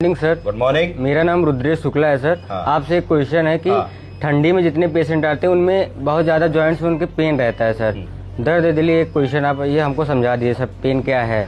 Morning sir. Good morning. मेरा नाम रुद्रेश शुक्ला है सर। हाँ। आपसे एक क्वेश्चन है कि ठंडी में जितने पेशेंट आते हैं उनमें बहुत ज्यादा जॉइंट्स में उनके पेन रहता है सर, दर्द के लिए एक क्वेश्चन आप ये हमको समझा दीजिए सर, पेन क्या है?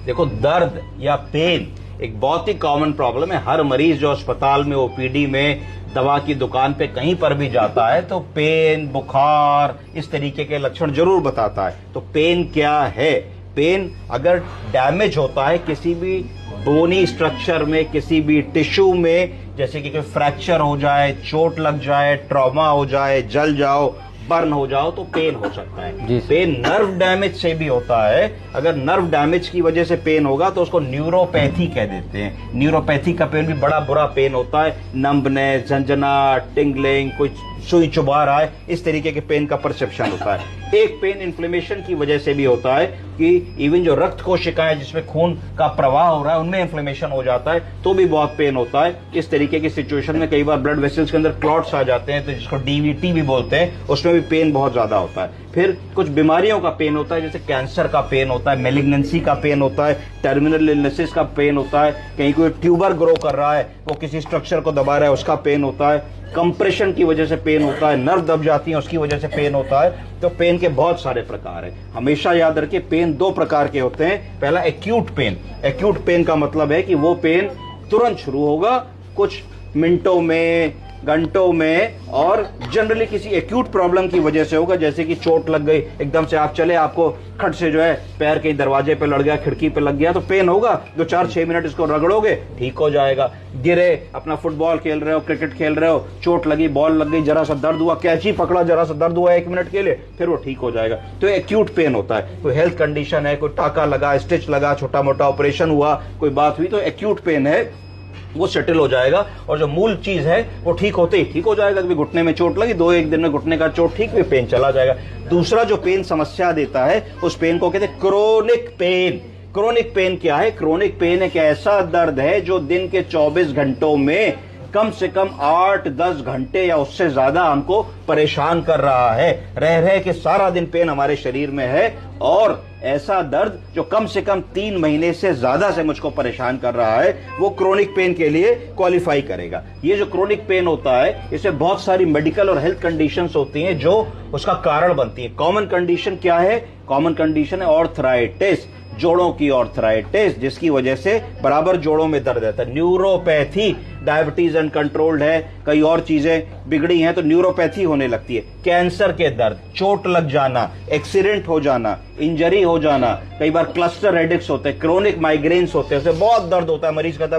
देखो, दर्द या पेन एक बहुत ही कॉमन प्रॉब्लम है। हर मरीज जो अस्पताल में, ओपीडी में, दवा की दुकान पे कहीं पर भी जाता है तो पेन, बुखार, इस तरीके के लक्षण जरूर बताता है। तो पेन क्या है? पेन अगर डैमेज होता है किसी भी बोनी स्ट्रक्चर में, किसी भी टिश्यू में, जैसे कि कोई फ्रैक्चर हो जाए, चोट लग जाए, ट्रॉमा हो जाए, जल जाओ, बर्न हो जाओ, तो पेन हो सकता है। पेन नर्व डैमेज से भी होता है। अगर नर्व डैमेज की वजह से पेन होगा तो उसको न्यूरोपैथी कह देते हैं। न्यूरोपैथी का पेन भी बड़ा बुरा पेन होता है। नंबनेस, झंझनाहट, टिंगलिंग, कोई सुई चुभा रहा है, इस तरीके के पेन का परसेप्शन होता है। एक पेन इन्फ्लेमेशन की वजह से भी होता है कि इवन जो रक्त कोशिकाएं जिसमें खून का प्रवाह हो रहा है उनमें इन्फ्लेमेशन हो जाता है तो भी बहुत पेन होता है। इस तरीके की सिचुएशन में कई बार ब्लड वेसल्स के अंदर क्लॉट्स आ जाते हैं, तो जिसको डीवीटी भी बोलते हैं, उसमें भी पेन बहुत ज्यादा होता है। फिर कुछ बीमारियों का पेन होता है, जैसे कैंसर का पेन होता है, मेलिग्नेंसी का पेन होता है, टर्मिनल इलनेसेस का पेन होता है, कहीं कोई ट्यूबर ग्रो कर रहा है, वो किसी स्ट्रक्चर को दबा रहा है, उसका पेन होता है, कंप्रेशन की वजह से पेन होता है, नर्व दब जाती है उसकी वजह से पेन होता है। तो पेन के बहुत सारे प्रकार हैं। हमेशा याद रखिए, पेन दो प्रकार के होते हैं। पहला एक्यूट पेन। एक्यूट पेन का मतलब है कि वो पेन तुरंत शुरू होगा, कुछ मिनटों में, घंटों में, और जनरली किसी एक्यूट प्रॉब्लम की वजह से होगा, जैसे कि चोट लग गई, एकदम से आप चले, आपको खट से जो है पैर कहीं दरवाजे पे लड़ गया, खिड़की पे लग गया, तो पेन होगा। 2-4-6 मिनट इसको रगड़ोगे, ठीक हो जाएगा। गिरे, अपना फुटबॉल खेल रहे हो, क्रिकेट खेल रहे हो, चोट लगी, बॉल लग गई, जरा सा दर्द हुआ, कैची पकड़ा, जरा सा दर्द हुआ 1 मिनट के लिए, फिर वो ठीक हो जाएगा। तो एक्यूट पेन होता है। कोई हेल्थ कंडीशन है, कोई टाका लगा, स्टिच लगा, छोटा मोटा ऑपरेशन हुआ, कोई बात हुई, तो एक्यूट पेन है, वो सेटल हो जाएगा। और जो मूल चीज है वो ठीक होते ही ठीक हो जाएगा। कभी घुटने में चोट लगी, 2-1 दिन में घुटने का चोट ठीक, भी पेन चला जाएगा। दूसरा जो पेन समस्या देता है उस पेन को कहते हैं क्रोनिक पेन। क्रोनिक पेन क्या है? क्रोनिक पेन एक ऐसा दर्द है जो दिन के 24 घंटों में कम से कम 8-10 घंटे या उससे ज्यादा हमको परेशान कर रहा है। रह के सारा दिन पेन हमारे शरीर में है, और ऐसा दर्द जो कम से कम 3 महीने से ज्यादा से मुझको परेशान कर रहा है, वो क्रोनिक पेन के लिए क्वालिफाई करेगा। ये जो क्रोनिक पेन होता है, इसमें बहुत सारी मेडिकल और हेल्थ कंडीशंस होती हैं जो उसका कारण बनती है। कॉमन कंडीशन क्या है? कॉमन कंडीशन है ऑर्थराइटिस, जोड़ों की ऑर्थराइटिस, जिसकी वजह से बराबर जोड़ों में दर्द रहता है। न्यूरोपैथी, डायबिटीज अनकंट्रोल्ड है, कई और चीजें बिगड़ी हैं तो न्यूरोपैथी होने लगती है। कैंसर के दर्द, चोट लग जाना, एक्सीडेंट हो जाना, इंजरी हो जाना, कई बार क्लस्टर हेडेक्स होते हैं, क्रोनिक माइग्रेन्स होते हैं, उससे बहुत दर्द होता है, मरीज कहता है